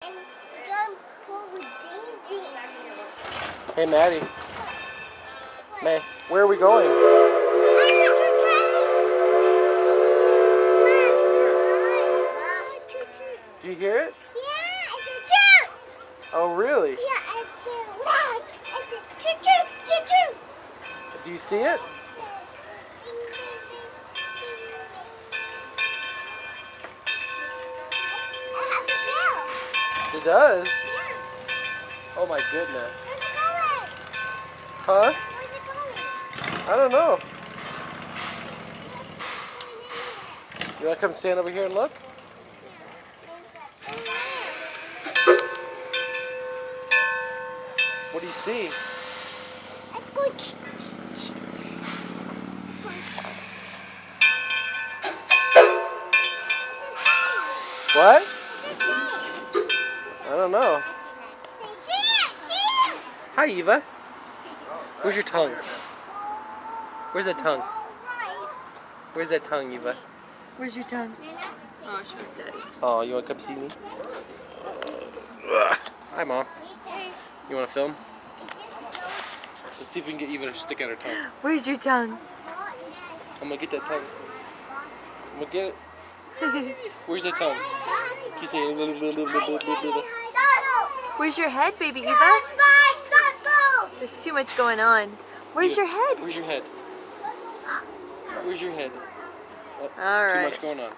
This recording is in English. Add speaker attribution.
Speaker 1: And we're going to pull the ding ding.
Speaker 2: Hey, Maddie. May, where are we going? Do you hear it?
Speaker 1: Yeah, it's a choo.
Speaker 2: Oh, really?
Speaker 1: Yeah, it's a loud. It's a choo choo choo choo.
Speaker 2: Do you see it? It does?
Speaker 1: Yeah.
Speaker 2: Oh my goodness.
Speaker 1: Where's it going?
Speaker 2: Huh?
Speaker 1: Where's it going?
Speaker 2: I don't know. You want to come stand over here and look? What do you see?
Speaker 1: It's going ch- ch-
Speaker 2: What?
Speaker 1: What's it say?
Speaker 2: I don't know.
Speaker 1: Cheer!
Speaker 2: Hi, Eva. Where's your tongue? Where's that tongue? Where's that tongue, Eva?
Speaker 3: Where's your tongue? Oh, she wants daddy.
Speaker 2: Oh, you want to come see me? Hi, Mom. You want to film? Let's see if we can get Eva to stick out her tongue.
Speaker 3: Where's your tongue?
Speaker 2: I'm going to get that tongue. I'm going to get it. Where's that tongue? Can you say...
Speaker 3: Where's your head, baby Eva? There's too much going on. Where's your head?
Speaker 2: Where's your head? Where's your head? Oh,
Speaker 3: All
Speaker 2: too
Speaker 3: right.
Speaker 2: much going on.